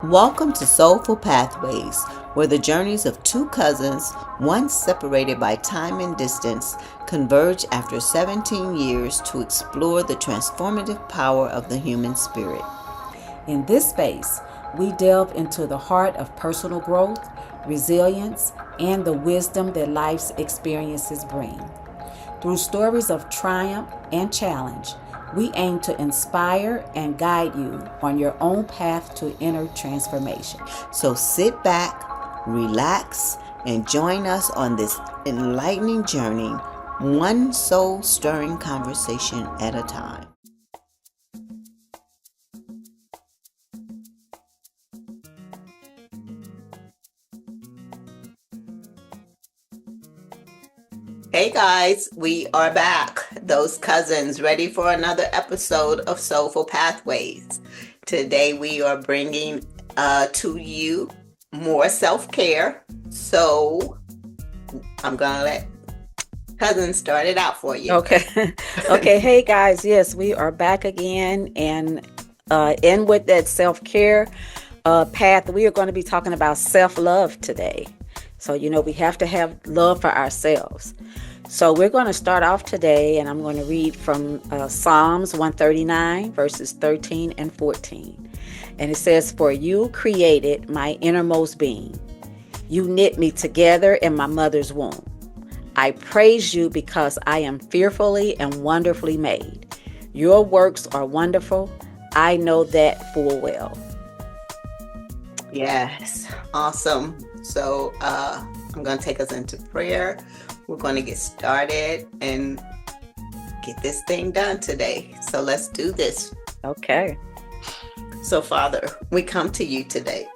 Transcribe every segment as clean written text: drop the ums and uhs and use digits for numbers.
Welcome to Soulful Pathways, where the journeys of two cousins, once separated by time and distance, converge after 17 years to explore the transformative power of the human spirit. In this space, we delve into the heart of personal growth, resilience, and the wisdom that life's experiences bring. Through stories of triumph and challenge, we aim to inspire and guide you on your own path to inner transformation. So sit back, relax, and join us on this enlightening journey, one soul stirring conversation at a time. Hey guys, we are back. Those cousins ready for another episode of Soulful Pathways. Today we are bringing to you more self-care. So I'm gonna let cousins start it out for you. Okay. Okay. Hey guys, yes, we are back again, and in with that self-care path, we are going to be talking about self-love today. So, we have to have love for ourselves. So we're going to start off today, and I'm going to read from Psalms 139, verses 13 and 14. And it says, "For you created my innermost being. You knit me together in my mother's womb. I praise you because I am fearfully and wonderfully made. Your works are wonderful. I know that full well." Yes, awesome. So I'm going to take us into prayer. We're going to get started and get this thing done today. So let's do this. Okay. So Father, we come to you today.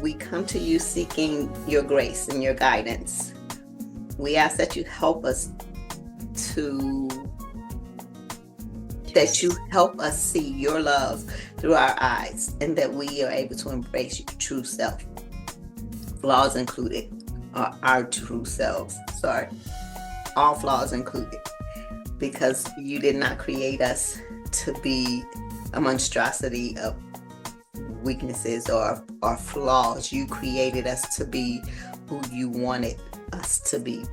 We come to you seeking your grace and your guidance. We ask that you help us see your love through our eyes, and that we are able to embrace your true self. Flaws included, or our true selves. Sorry, all flaws included, because you did not create us to be a monstrosity of weaknesses or flaws. You created us to be who you wanted us to be,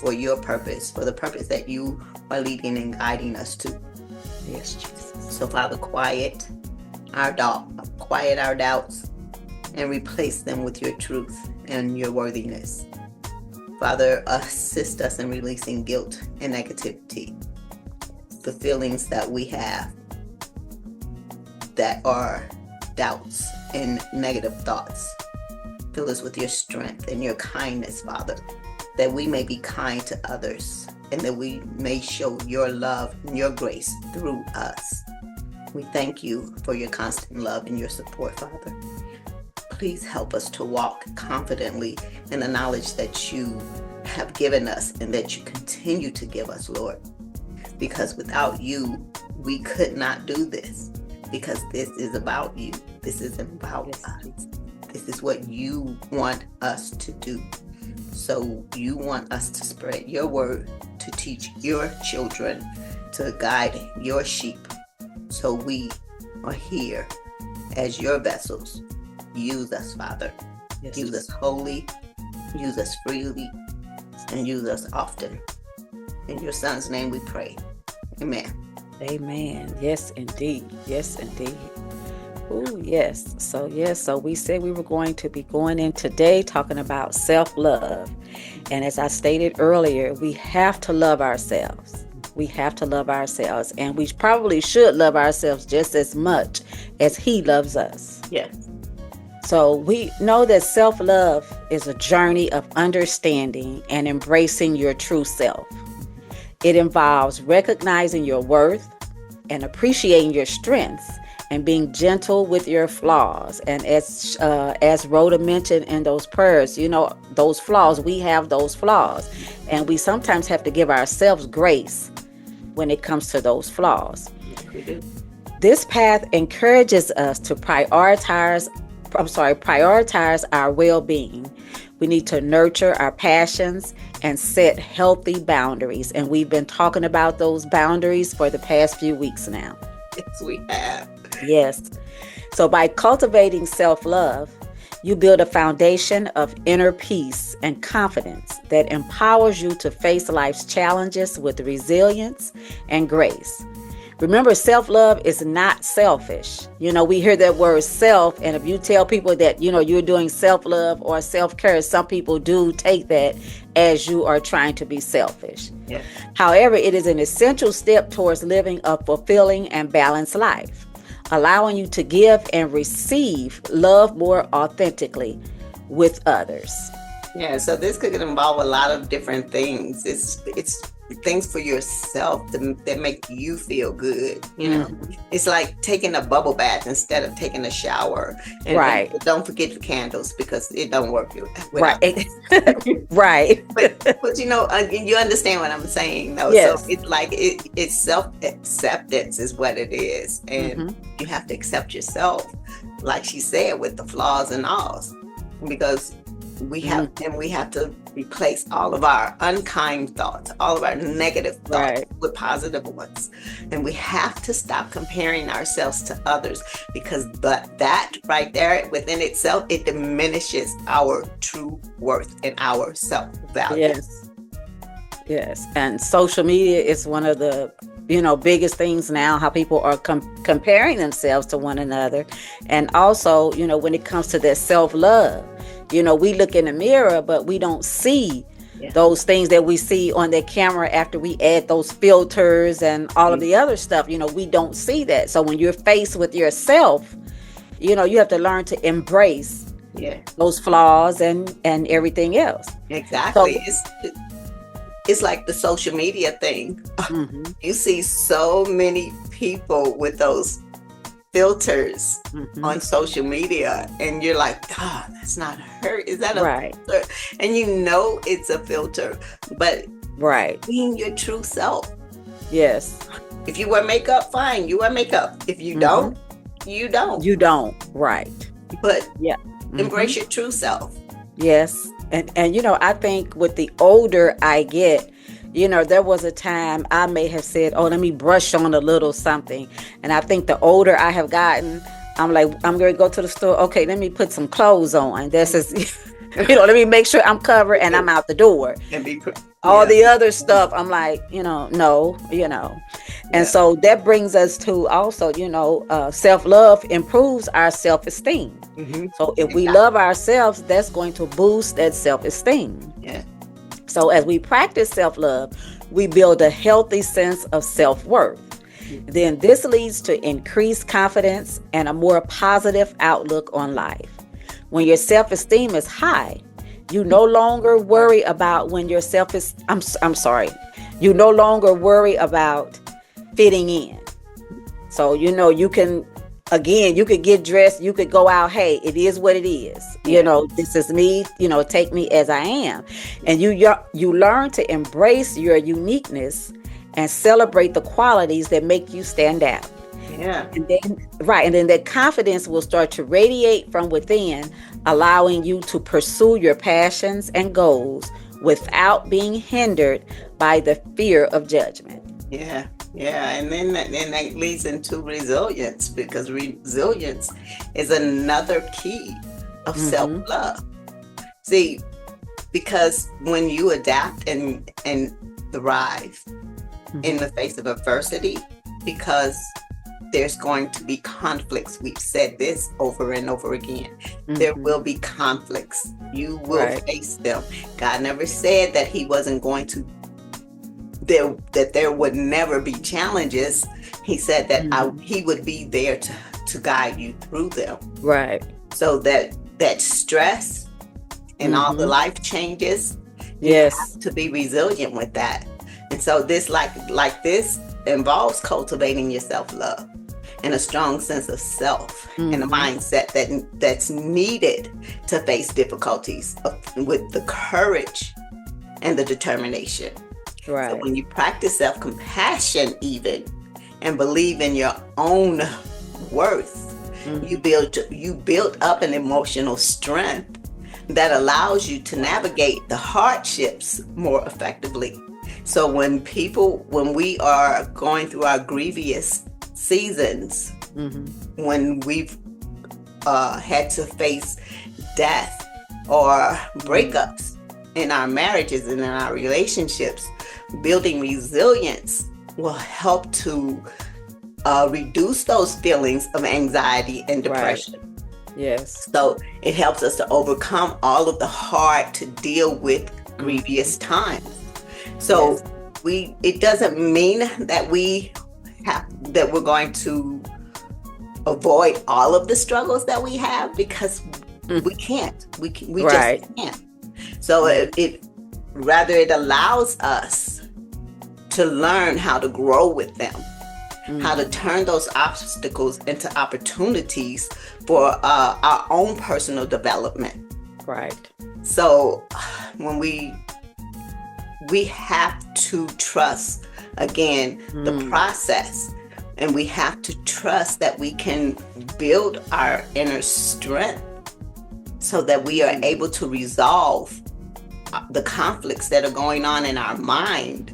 for your purpose, for the purpose that you are leading and guiding us to. Yes, Jesus. So Father, quiet our doubts and replace them with your truth and your worthiness. Father, assist us in releasing guilt and negativity, the feelings that we have that are doubts and negative thoughts. Fill us with your strength and your kindness, Father, that we may be kind to others and that we may show your love and your grace through us. We thank you for your constant love and your support, Father. Please help us to walk confidently in the knowledge that you have given us and that you continue to give us, Lord. Because without you, we could not do this. Because this is about you. This isn't about us. This is what you want us to do. So you want us to spread your word, to teach your children, to guide your sheep. So we are here as your vessels. Use us, Father. Yes. Use us wholly, use us freely, and use us often. In your Son's name we pray. Amen. Amen. Yes, indeed. Yes, indeed. Oh, yes. So we said we were going to be going in today talking about self-love. And as I stated earlier, we have to love ourselves. We have to love ourselves. And we probably should love ourselves just as much as He loves us. Yes. So we know that self-love is a journey of understanding and embracing your true self. It involves recognizing your worth and appreciating your strengths and being gentle with your flaws. And as Rhoda mentioned in those prayers, those flaws, we have those flaws. And we sometimes have to give ourselves grace when it comes to those flaws. Yes, we do. This path encourages us to prioritize our well-being. We need to nurture our passions and set healthy boundaries. And we've been talking about those boundaries for the past few weeks now. Yes, we have. Yes. So by cultivating self-love, you build a foundation of inner peace and confidence that empowers you to face life's challenges with resilience and grace. Remember, self-love is not selfish. We hear that word self, and if you tell people that, you're doing self-love or self-care, some people do take that as you are trying to be selfish. Yeah. However, it is an essential step towards living a fulfilling and balanced life, allowing you to give and receive love more authentically with others. Yeah, so this could involve a lot of different things. It's things for yourself that make you feel good. It's like taking a bubble bath instead of taking a shower. And Right. don't forget the candles because it don't work without. Right. Right. But you understand what I'm saying, though. Yes. So it's like it's self-acceptance is what it is, and you have to accept yourself, like she said, with the flaws and alls, because we have to replace all of our unkind thoughts, all of our negative thoughts with positive ones. And we have to stop comparing ourselves to others, because that right there within itself, it diminishes our true worth and our self-value. Yes. And social media is one of the biggest things now, how people are comparing themselves to one another. And also, when it comes to that self-love, we look in the mirror, but we don't see those things that we see on the camera after we add those filters and all of the other stuff. We don't see that. So when you're faced with yourself, you have to learn to embrace those flaws and everything else. Exactly. So, it's like the social media thing. You see so many people with those filters on social media, and you're like, oh, that's not her. Is that a filter? And it's a filter, but being your true self. Yes. If you wear makeup, fine, you wear makeup. If you don't, you don't. You don't. Right. But embrace your true self. Yes. And I think with the older I get, there was a time I may have said, oh, let me brush on a little something. And I think the older I have gotten, I'm like, I'm going to go to the store. Okay, let me put some clothes on. This is, let me make sure I'm covered and I'm out the door. And all the other stuff, I'm like, no. And so that brings us to also, self-love improves our self-esteem. So if we love ourselves, that's going to boost that self-esteem. Yeah. So as we practice self-love, we build a healthy sense of self-worth. Then this leads to increased confidence and a more positive outlook on life. When your self-esteem is high, you no longer worry about when your you no longer worry about fitting in. So, you can, again, you could get dressed, you could go out, hey, it is what it is. This is me, take me as I am. And you learn to embrace your uniqueness and celebrate the qualities that make you stand out. Yeah. And then that confidence will start to radiate from within, allowing you to pursue your passions and goals without being hindered by the fear of judgment. Yeah. And then that leads into resilience, because resilience is another key of self-love. See, because when you adapt and thrive in the face of adversity, because there's going to be conflicts. We've said this over and over again. There will be conflicts. You will face them. God never said that he wasn't going to, that there would never be challenges. He said that he would be there to guide you through them. Right. So that stress and all the life changes, you have to be resilient with that. And so this like this involves cultivating your self-love and a strong sense of self and a mindset that's needed to face difficulties with the courage and the determination. Right. So when you practice self-compassion even and believe in your own worth, you build up an emotional strength that allows you to navigate the hardships more effectively. So when we are going through our grievous seasons, when we've had to face death or breakups in our marriages and in our relationships, building resilience will help to reduce those feelings of anxiety and depression. Right. Yes. So it helps us to overcome all of the hard to deal with grievous times. So Yes. it doesn't mean that we're going to avoid all of the struggles that we have, because we can't. We Right. just can't. So it rather it allows us to learn how to grow with them, how to turn those obstacles into opportunities for our own personal development. Right. So when we have to trust again the process, and we have to trust that we can build our inner strength so that we are able to resolve the conflicts that are going on in our mind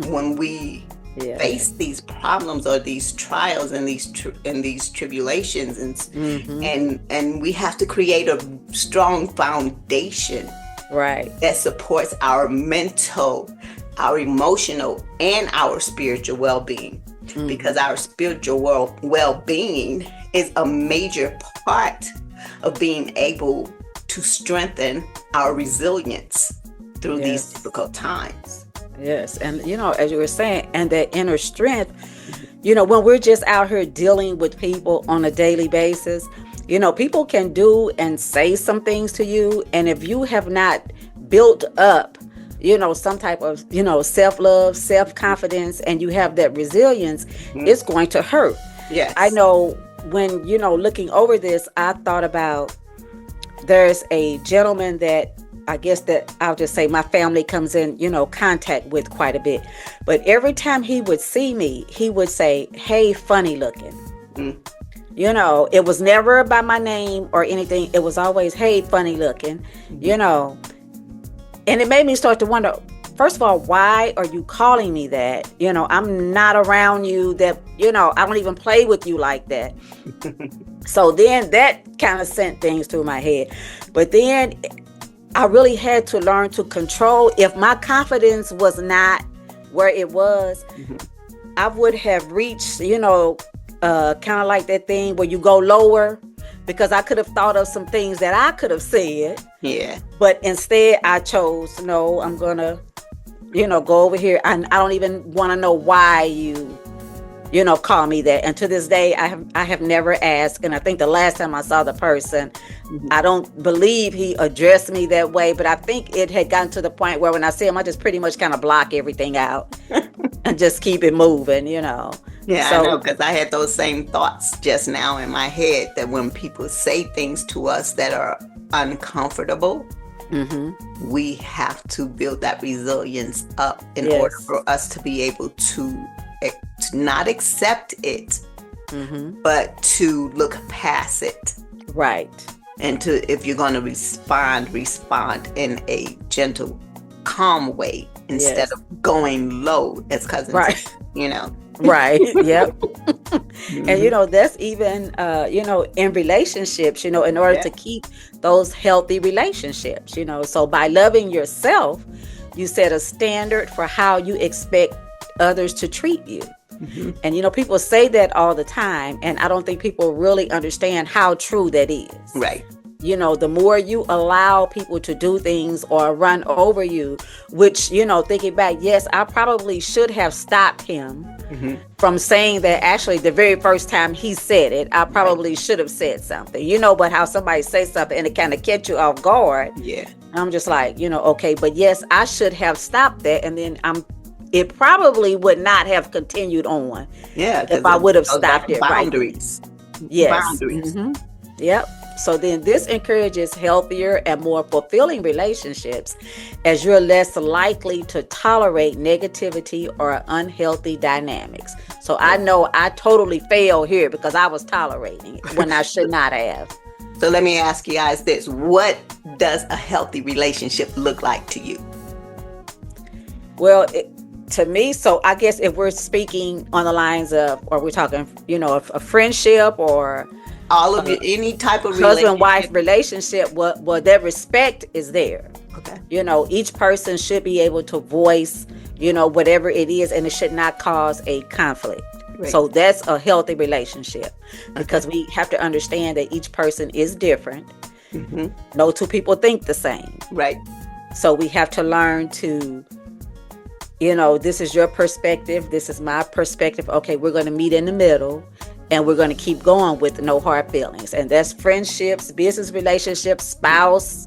when we Yeah. face these problems or these trials and these tribulations, and we have to create a strong foundation Right. that supports our mental, our emotional, and our spiritual well-being, because our spiritual well-being is a major part of being able to strengthen our resilience through these Yes. difficult times. Yes. And, as you were saying, and that inner strength, when we're just out here dealing with people on a daily basis, people can do and say some things to you. And if you have not built up, some type of, self-love, self-confidence, and you have that resilience, it's going to hurt. Yes. I know when, looking over this, I thought about, there's a gentleman that I guess that I'll just say my family comes in, contact with quite a bit. But every time he would see me, he would say, "Hey, funny looking." It was never by my name or anything. It was always, "Hey, funny looking," And it made me start to wonder, first of all, why are you calling me that? I'm not around you, that, I don't even play with you like that. So then that kind of sent things through my head. But then I really had to learn to control. If my confidence was not where it was, I would have reached, kind of like that thing where you go lower, because I could have thought of some things that I could have said. Yeah. But instead I chose, no, I'm going to, go over here. I don't even want to know why you call me that. And to this day, I have never asked. And I think the last time I saw the person, I don't believe he addressed me that way. But I think it had gotten to the point where when I see him, I just pretty much kind of block everything out and just keep it moving, Yeah, So, I know, because I had those same thoughts just now in my head, that when people say things to us that are uncomfortable, we have to build that resilience up in Yes. order for us to be able to not accept it, but to look past it. Right. And to, if you're going to respond in a gentle, calm way instead Yes. of going low, as cousins, Right. Right. Yep. And that's even in relationships, in order to keep those healthy relationships, so by loving yourself, you set a standard for how you expect others to treat you. And people say that all the time, and I don't think people really understand how true that is. Right. The more you allow people to do things or run over you, which, thinking back, yes, I probably should have stopped him from saying that. Actually, the very first time he said it, I probably should have said something, but how somebody says something and it kind of catch you off guard. Yeah. I'm just like, okay, but yes, I should have stopped that. And then it probably would not have continued on. Yeah. If I would have stopped it. Boundaries. Right. Yes. Boundaries. Yep. So then this encourages healthier and more fulfilling relationships, as you're less likely to tolerate negativity or unhealthy dynamics. So I know I totally failed here because I was tolerating it when I should not have. So let me ask you guys this. What does a healthy relationship look like to you? Well, to me, so I guess if we're speaking on the lines of, or we're talking, a friendship or all of your any type of husband wife relationship. relationship, well, that respect is there. Okay. Each person should be able to voice, whatever it is, and it should not cause a conflict. Right. So that's a healthy relationship, because Okay. we have to understand that each person is different. Hmm. No two people think the same. Right. So we have to learn to, this is your perspective, this is my perspective. Okay, we're going to meet in the middle, and we're going to keep going with no hard feelings. And that's friendships, business relationships, spouse,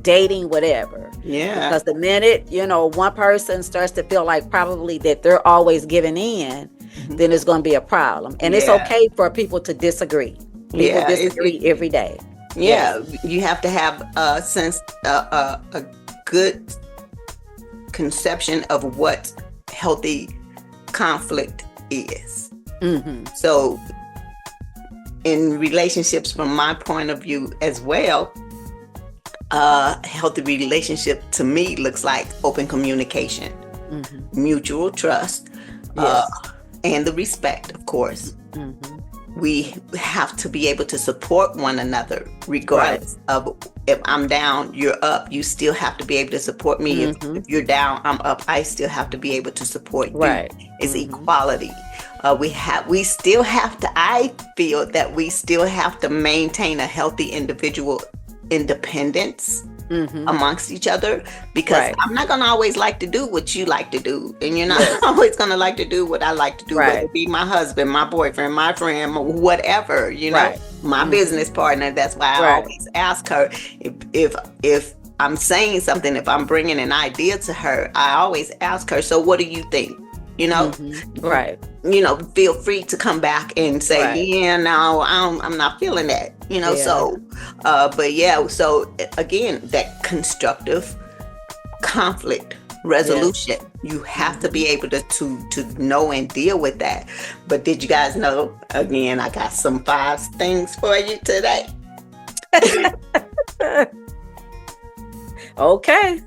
dating, whatever. Yeah. Because the minute, one person starts to feel like probably that they're always giving in, then it's going to be a problem. And it's Yeah. okay for people to disagree. People Yeah, disagree every day. Yeah, you have to have a sense, a good conception of what healthy conflict is. Mm-hmm. So, in relationships, from my point of view as well, a healthy relationship to me looks like open communication, mutual trust, Yes. and the respect, of course. Mm-hmm. We have to be able to support one another, regardless of if I'm down, you're up. You still have to be able to support me. If you're down, I'm up. I still have to be able to support you. Right. It's equality. We still have to. I feel that we still have to maintain a healthy individual independence amongst each other, because Right. I'm not going to always like to do what you like to do, and you're not always going to like to do what I like to do, Right. whether it be my husband, my boyfriend, my friend, whatever, Right. my business partner. That's why I Right. always ask her if I'm saying something, if I'm bringing an idea to her, I always ask her, so what do you think? Right. Feel free to come back and say, Right. yeah, no, I'm not feeling that, Yeah. so, so again, that constructive conflict resolution, you have to be able to know and deal with that. But did you guys know, again, I got some 5 things for you today. Okay.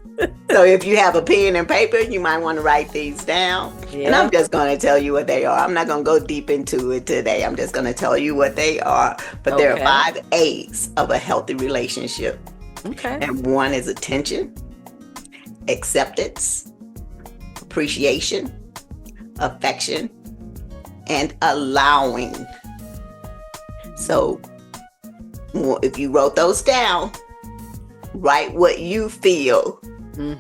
So if you have a pen and paper, you might want to write these down. And Yeah. I'm just going to tell you what they are. I'm not going to go deep into it today. I'm just going to tell you what they are. But there are Okay. 5 A's of a healthy relationship. Okay. And one is attention, acceptance, appreciation, affection, and allowing. So if you wrote those down, write what you feel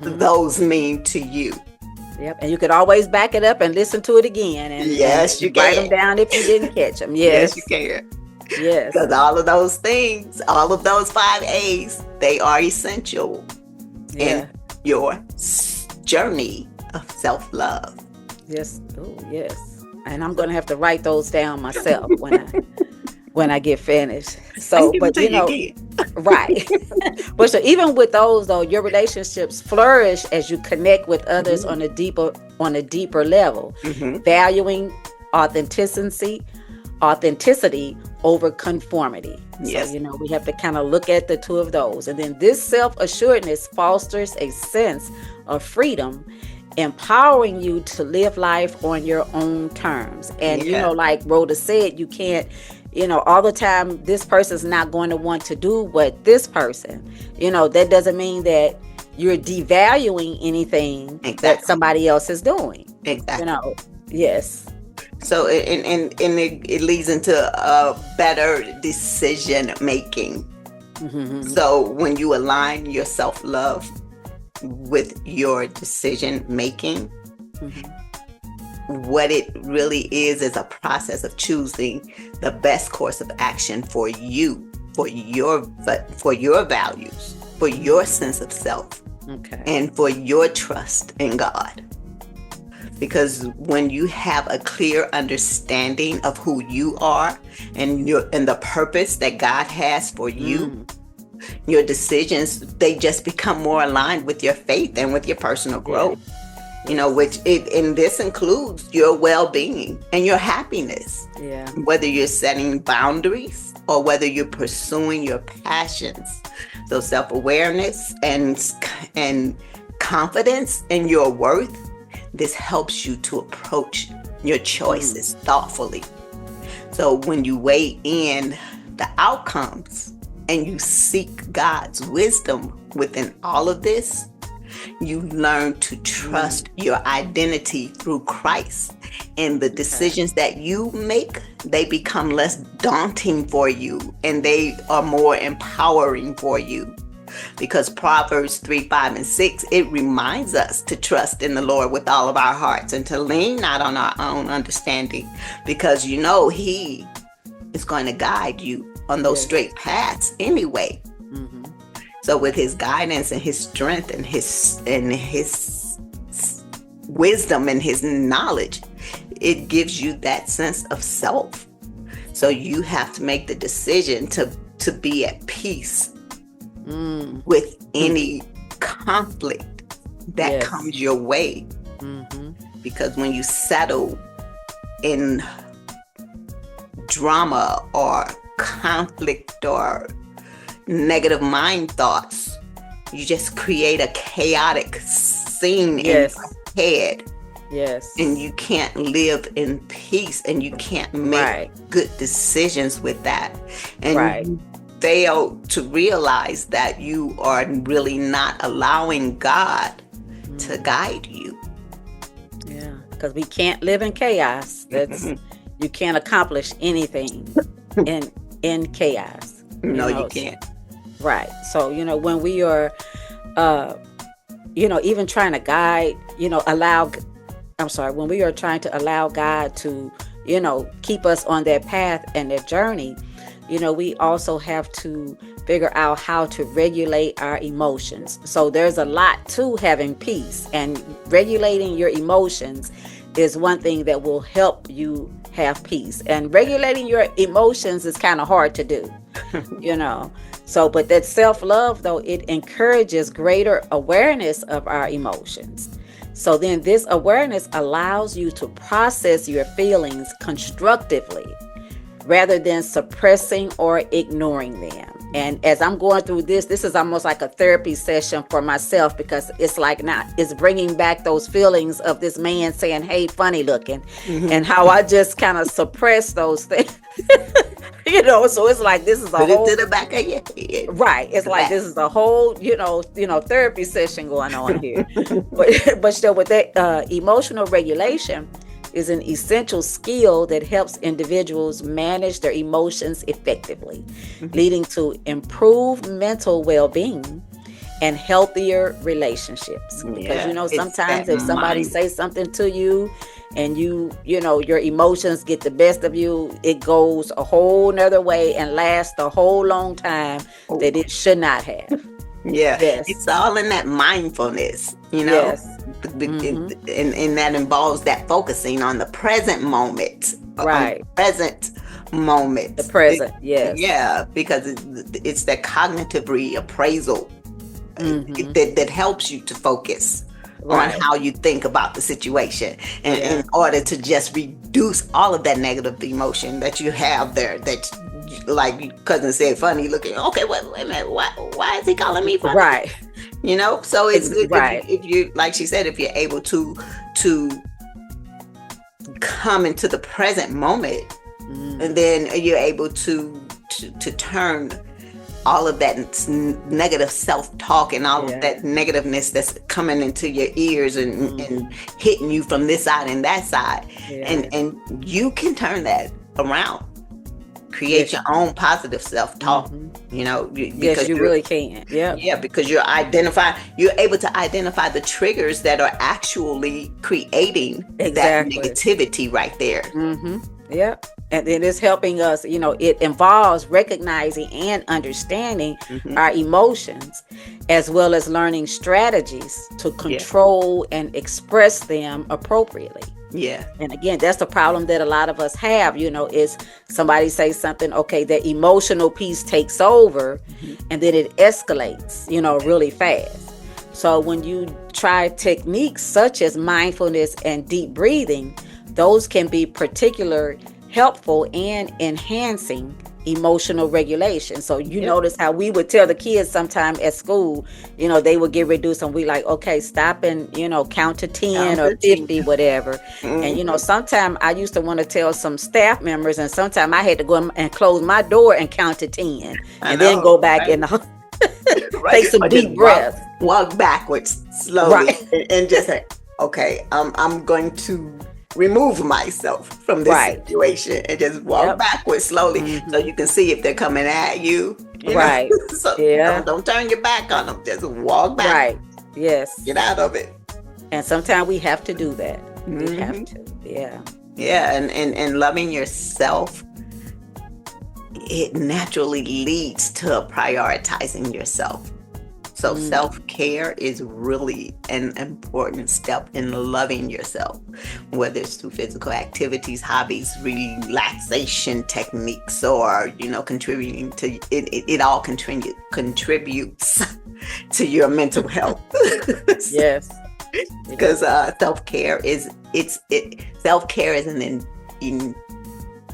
those mean to you. Yep. And you could always back it up and listen to it again. And Yes, you write can. them down if you didn't catch them. Yes, Yes. you can. Yes. Because all of those things, all of those 5 A's, they are essential Yeah. in your journey of self-love. Yes. Oh, yes. And I'm gonna have to write those down myself when I get finished. So, but right. But so even with those though, your relationships flourish as you connect with others on a deeper level, valuing authenticity over conformity. Yes. So, we have to kind of look at the two of those. And then this self-assuredness fosters a sense of freedom, empowering you to live life on your own terms. And, like Rhoda said, you can't, all the time, this person's not going to want to do what this person, that doesn't mean that you're devaluing anything that somebody else is doing. Exactly. Yes. So, and it leads into a better decision making. So when you align your self-love with your decision making, what it really is a process of choosing the best course of action for you, for your values, for your sense of self, and for your trust in God. Because when you have a clear understanding of who you are and the purpose that God has for you, your decisions, they just become more aligned with your faith and with your personal growth. And this includes your well-being and your happiness. Yeah. Whether you're setting boundaries or whether you're pursuing your passions. So self-awareness and confidence in your worth, this helps you to approach your choices thoughtfully. So when you weigh in the outcomes and you seek God's wisdom within all of this, you learn to trust your identity through Christ. And the decisions that you make, they become less daunting for you and they are more empowering for you. Because Proverbs 3, 5, and 6, it reminds us to trust in the Lord with all of our hearts and to lean not on our own understanding, because you know He is going to guide you on those straight paths anyway. So with His guidance and His strength and His wisdom and His knowledge, it gives you that sense of self. So you have to make the decision to be at peace with any conflict that comes your way. Because when you settle in drama or conflict or negative mind thoughts, you just create a chaotic scene in your head. And you can't live in peace and you can't make good decisions with that. And you fail to realize that you are really not allowing God to guide you. Yeah, because we can't live in chaos. That's you can't accomplish anything in chaos. No, you can't. Right. So, when we are, even trying to guide, when we are trying to allow God to, keep us on that path and that journey, we also have to figure out how to regulate our emotions. So there's a lot to having peace, and regulating your emotions is one thing that will help you have peace. And regulating your emotions is kind of hard to do, So, but that self-love, though, it encourages greater awareness of our emotions. So then this awareness allows you to process your feelings constructively rather than suppressing or ignoring them. And as I'm going through this is almost like a therapy session for myself, because it's like it's bringing back those feelings of this man saying, "Hey, funny looking," and how I just kind of suppress those things. So it's like this is a whole to the back of your head. Right. It's like this is a whole, therapy session going on here. but still, with that, emotional regulation is an essential skill that helps individuals manage their emotions effectively, leading to improved mental well-being and healthier relationships. Because, sometimes if somebody says something to you and your emotions get the best of you, it goes a whole nother way and lasts a whole long time that it should not have. It's all in that mindfulness, and that involves that focusing on the present moment, right? Present moment, the present, because it's that cognitive reappraisal that helps you to focus on how you think about the situation, and in order to just reduce all of that negative emotion that you have there, that like your cousin said, funny looking. Okay, wait a minute. Why is he calling me funny? Right. So it's good if you, like she said, if you're able to come into the present moment, and then you're able to turn all of that negative self-talk and all of that negativeness that's coming into your ears and hitting you from this side and that side, and you can turn that around. Create your own positive self-talk, because you really can. Because you're able to identify the triggers that are actually creating that negativity right there. And then it's helping us, it involves recognizing and understanding our emotions, as well as learning strategies to control and express them appropriately. And again, that's the problem that a lot of us have, is somebody say something, okay, the emotional piece takes over, and then it escalates, really fast. So when you try techniques such as mindfulness and deep breathing, those can be particularly helpful and enhancing emotional regulation. So you Yep. notice how we would tell the kids sometime at school, they would get reduced and we like, okay, stop and, count to 10 Count or the 50, whatever. And, Mm-hmm. sometime I used to want to tell some staff members, and sometime I had to go and close my door and count to 10 I and then go know, back right? in the Right. take some Or just deep breaths. walk backwards slowly Right. and just say, okay, I'm going to remove myself from this Right. situation and just walk Yep. backwards slowly so Hmm. you can see if they're coming at you. Right. So Yeah. don't turn your back on them. Just walk back. Right. Yes. Get out of it. And sometimes we have to do that. We have Hmm. to. Yeah. Yeah, and loving yourself, it naturally leads to prioritizing yourself. So self-care is really an important step in loving yourself, whether it's through physical activities, hobbies, relaxation techniques, or contributing to it. It all contributes to your mental health. Yes. Because self-care is self-care is an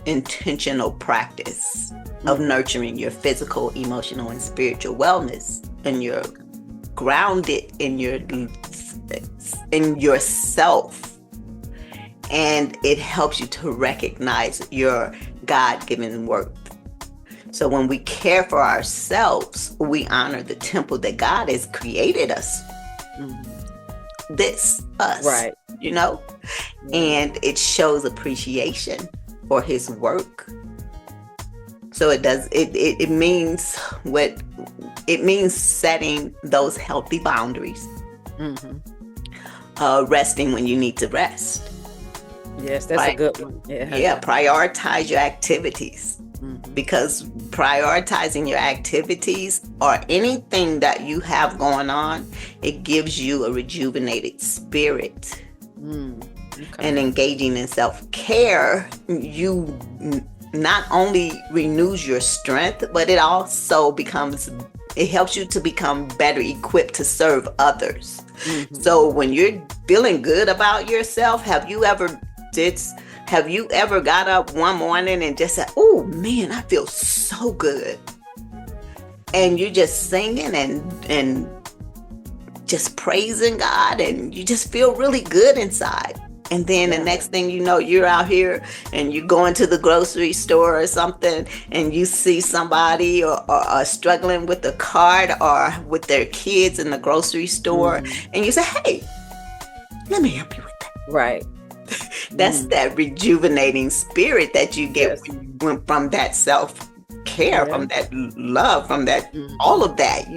intentional practice of nurturing your physical, emotional, and spiritual wellness, and you're grounded in yourself, and it helps you to recognize your God-given worth. So when we care for ourselves, we honor the temple that God has created us. This us, Right. and it shows appreciation for His work. So it means what it means: setting those healthy boundaries, resting when you need to rest. Yes, that's a Right. good one. Yeah. Yeah, prioritize your activities, because prioritizing your activities or anything that you have going on, it gives you a rejuvenated spirit. Okay. And engaging in self-care, you not only renews your strength, but it also it helps you to become better equipped to serve others. So when you're feeling good about yourself, have you ever got up one morning and just said, oh man, I feel so good, and you're just singing and just praising God, and you just feel really good inside? And then the next thing you know, you're out here and you go into the grocery store or something, and you see somebody or struggling with a cart or with their kids in the grocery store, and you say, hey, let me help you with that. Right. That's that rejuvenating spirit that you get when you went from that self-care, from that love, from that all of that,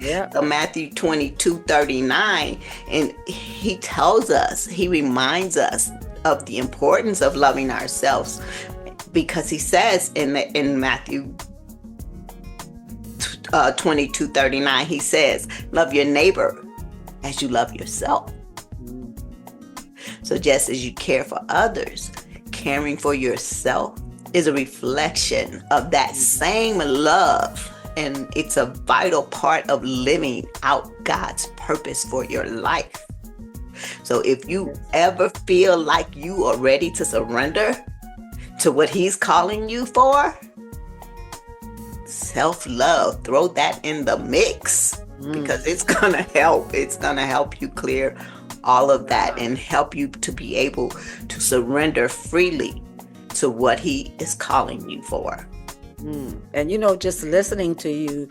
Yeah. So Matthew 22:39, and he reminds us of the importance of loving ourselves, because he says in Matthew 22:39, he says, love your neighbor as you love yourself. So just as you care for others, caring for yourself is a reflection of that same love. And it's a vital part of living out God's purpose for your life. So if you ever feel like you are ready to surrender to what He's calling you for, self-love, throw that in the mix, because it's going to help. It's going to help you clear all of that and help you to be able to surrender freely to what He is calling you for. And just listening to you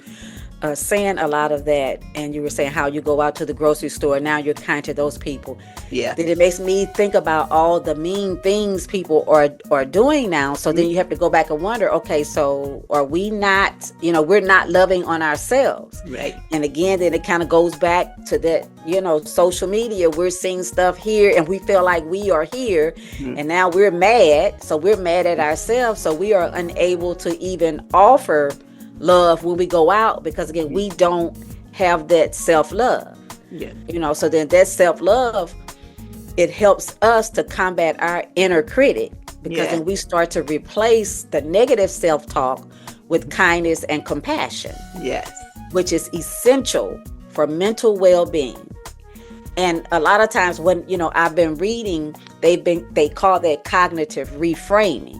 saying a lot of that, and you were saying how you go out to the grocery store, now you're kind to those people. Yeah. Then it makes me think about all the mean things people are doing now. So then you have to go back and wonder, okay, so are we not, we're not loving on ourselves. Right. And again, then it kind of goes back to that, social media. We're seeing stuff here and we feel like we are here, and now we're mad. So we're mad at ourselves. So we are unable to even offer love when we go out, because again, we don't have that self-love. Yeah. So then that self-love, it helps us to combat our inner critic, because then we start to replace the negative self-talk with kindness and compassion. Yes. Which is essential for mental well-being. And a lot of times when, I've been reading they call that cognitive reframing.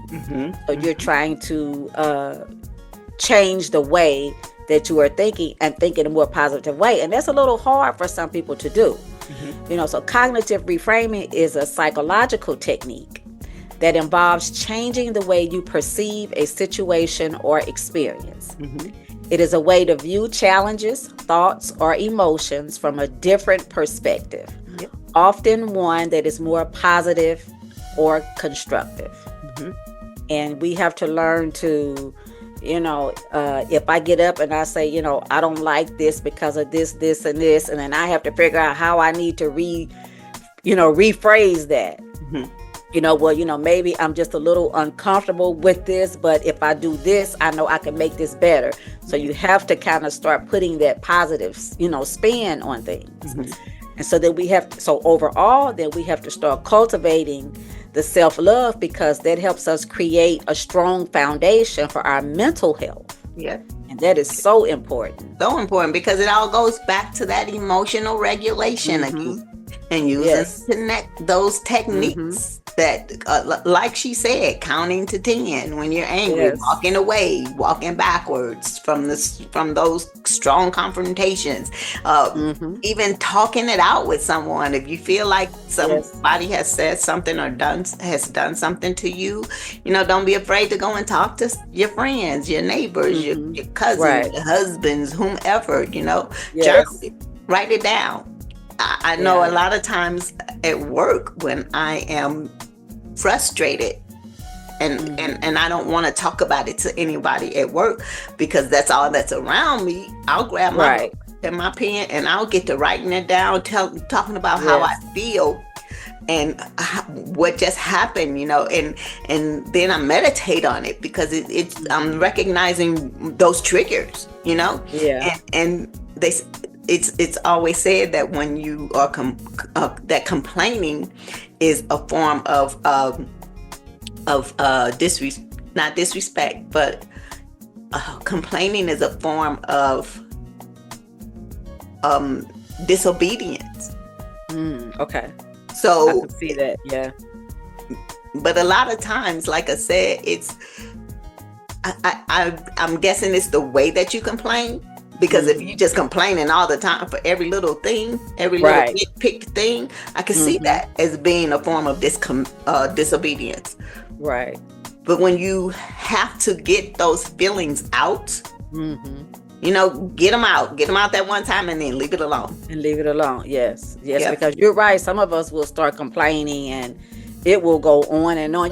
So you're Mm-hmm. trying to change the way that you are thinking and think in a more positive way. And that's a little hard for some people to do. Mm-hmm. So cognitive reframing is a psychological technique that involves changing the way you perceive a situation or experience. Mm-hmm. It is a way to view challenges, thoughts, or emotions from a different perspective, Yep. often one that is more positive or constructive. Mm-hmm. And we have to learn to, if I get up and I say, I don't like this because of this, this, and this, and then I have to figure out how I need to rephrase that. Mm-hmm. Maybe I'm just a little uncomfortable with this, but if I do this, I know I can make this better. So you have to kind of start putting that positive, spin on things. Mm-hmm. And so overall, then we have to start cultivating the self-love, because that helps us create a strong foundation for our mental health. Yeah. And that is so important. So important, because it all goes back to that emotional regulation again, and using those techniques that, like she said, counting to 10 when you're angry, walking away, walking backwards from those strong confrontations, even talking it out with someone. If you feel like somebody has said something or has done something to you, don't be afraid to go and talk to your friends, your neighbors, your cousins, your husbands, whomever. Journal it, write it down. I know a lot of times at work when I am frustrated and I don't want to talk about it to anybody at work, because that's all that's around me, I'll grab my book and my pen and I'll get to writing it down, talking about how I feel and what just happened, and then I meditate on it, because I'm recognizing those triggers, and it's always said that when you are that complaining is a form of not disrespect, but complaining is a form of disobedience. Okay. So I can see that. Yeah. But a lot of times, like I said, I'm guessing it's the way that you complain. Because if you just complaining all the time for every little thing, every little nitpicked thing, I can see that as being a form of disobedience. Right. But when you have to get those feelings out, get them out that one time and then leave it alone. Yes. Because you're right. Some of us will start complaining and it will go on and on.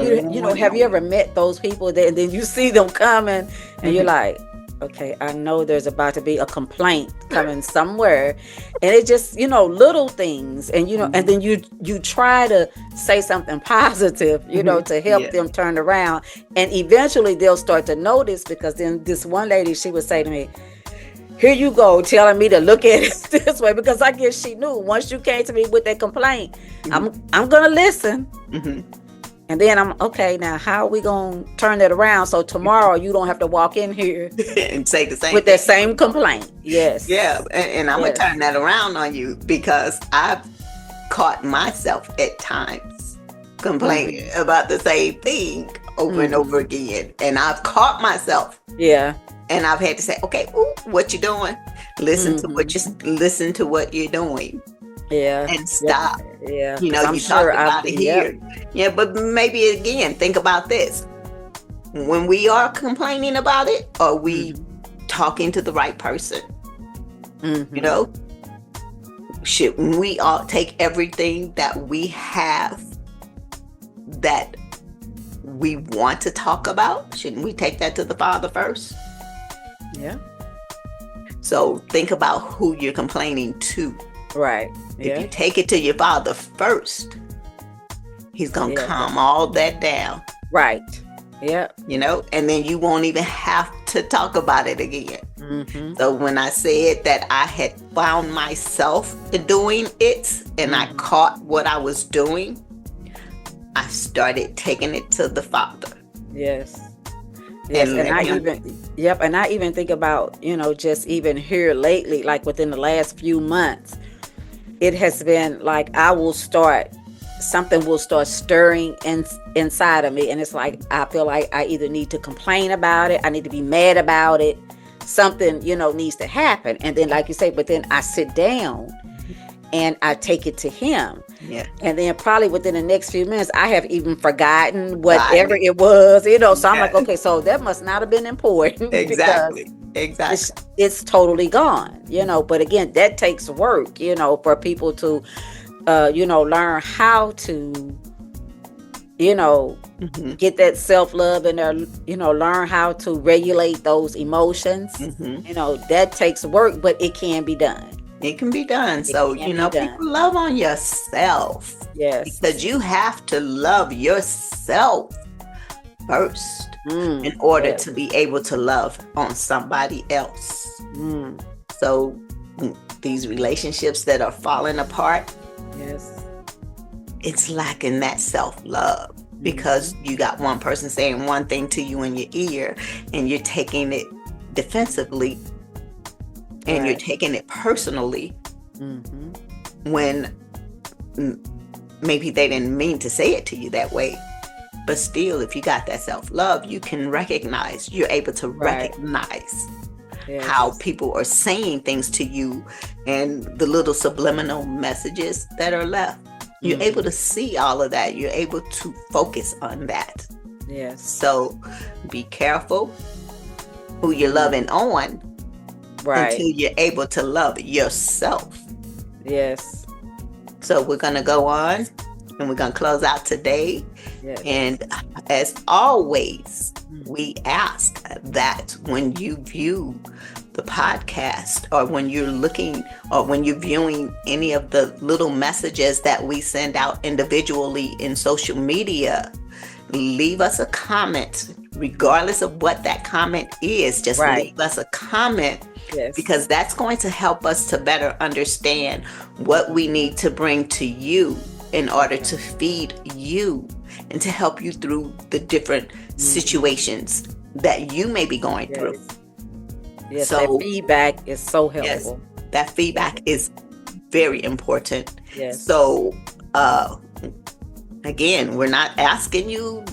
Have you ever met those people that, and then you see them coming and you're like, okay, I know there's about to be a complaint coming somewhere, and it just, little things, and and then you try to say something positive, to help them turn around, and eventually they'll start to notice, because then this one lady, she would say to me, here you go, telling me to look at it this way, because I guess she knew once you came to me with that complaint, I'm gonna listen. And then I'm okay. Now, how are we gonna turn that around so tomorrow you don't have to walk in here and say the same with that same complaint? Yes. Yeah, and I'm gonna turn that around on you, because I've caught myself at times complaining about the same thing over and over again, and I've caught myself. Yeah. And I've had to say, okay, what you doing? Listen to what you're doing. Yeah. And stop. Yeah. You talked about it here. Yeah, but maybe again, think about this. When we are complaining about it, are we talking to the right person? Shouldn't we all take everything that we have that we want to talk about? Shouldn't we take that to the Father first? Yeah. So think about who you're complaining to. Right. If you take it to your Father first, He's going to calm all that down. Right. Yeah. And then you won't even have to talk about it again. So when I said that I had found myself doing it and I caught what I was doing, I started taking it to the Father. Yes. And I even think about, just even here lately, like within the last few months, it has been like I will start something will start stirring inside of me, and it's like I feel like I either need to complain about it, I need to be mad about it, something needs to happen. And then, like you say, but then I sit down and I take it to him. Yeah. And then probably within the next few minutes, I have even forgotten whatever it was, So I'm like, okay, so that must not have been important. Exactly. Because it's totally gone, But again, that takes work, for people to, learn how to, get that self-love in there, learn how to regulate those emotions. That takes work, but it can be done. It can be done. So, people, love on yourself. Yes. Because you have to love yourself first in order to be able to love on somebody else. So these relationships that are falling apart, it's lacking that self-love. Because you got one person saying one thing to you in your ear, and you're taking it defensively, and you're taking it personally, when maybe they didn't mean to say it to you that way. But still, if you got that self-love, you can recognize, you're able to recognize how people are saying things to you and the little subliminal messages that are left. You're able to see all of that. You're able to focus on that. Yes. So be careful who you're loving on until you're able to love yourself. Yes. So we're going to go on and we're going to close out today. Yes. And as always, we ask that when you view the podcast, or when you're looking, or when you're viewing any of the little messages that we send out individually in social media, leave us a comment, regardless of what that comment is. Just leave us a comment, because that's going to help us to better understand what we need to bring to you in order to feed you and to help you through the different situations that you may be going through. Yes, so that feedback is so helpful. Yes, that feedback is very important. Yes. So, again, we're not asking you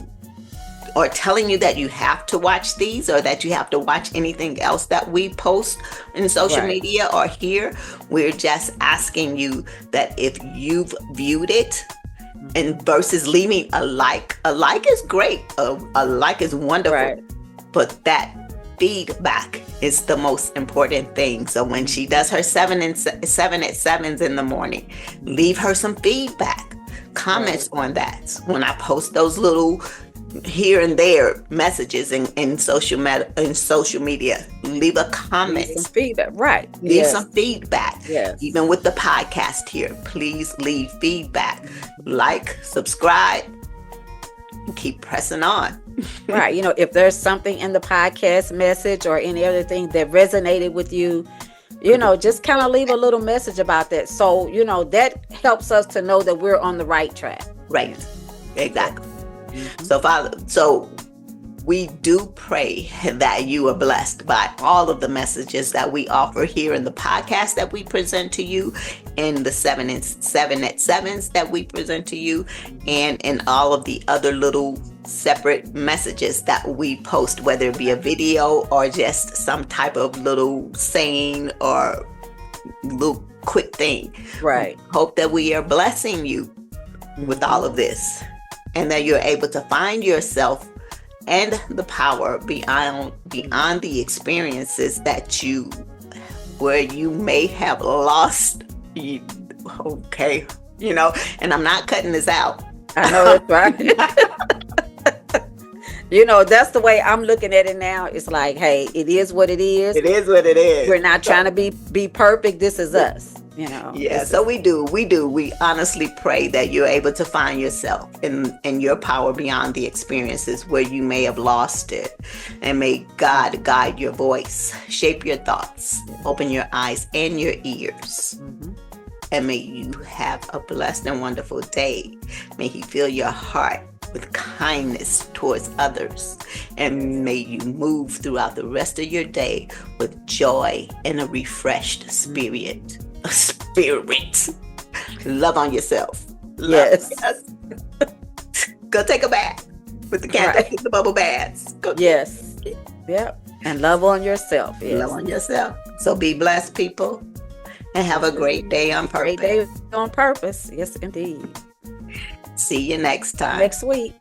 or telling you that you have to watch these or that you have to watch anything else that we post in social media or here. We're just asking you that if you've viewed it, and versus leaving a like is great. A like is wonderful, but that feedback is the most important thing. So when she does her 7 at 7s in the morning, leave her some feedback, comments on that. When I post those little here and there messages in social media, leave a comment, leave some feedback. Leave some feedback. Yes. Even with the podcast here, please leave feedback. Like, subscribe, and keep pressing on. Right. If there's something in the podcast message or any other thing that resonated with you, just kind of leave a little message about that. So, that helps us to know that we're on the right track. Right. Exactly. So, Father, we do pray that you are blessed by all of the messages that we offer here in the podcast that we present to you, in the 7 at 7s that we present to you, and in all of the other little separate messages that we post, whether it be a video or just some type of little saying or little quick thing. Right. Hope that we are blessing you with all of this, and that you're able to find yourself and the power beyond the experiences that where you may have lost. Okay, and I'm not cutting this out. I know that's right. That's the way I'm looking at it now. It's like, hey, it is what it is. It is what it is. We're not trying to be perfect. This is us. Yeah, so we honestly pray that you're able to find yourself in your power beyond the experiences where you may have lost it, and may God guide your voice, shape your thoughts, open your eyes and your ears, and may you have a blessed and wonderful day. May He fill your heart with kindness towards others, and may you move throughout the rest of your day with joy and a refreshed spirit. Love on yourself. Love. Yes. Yes. Go take a bath with the candle, Right. the bubble baths. Go Yes. Yep. And love on yourself. love Yes. on yourself. So be blessed, people, and have a great day on Great purpose. day on purpose. Yes, indeed. See you next time. Next week.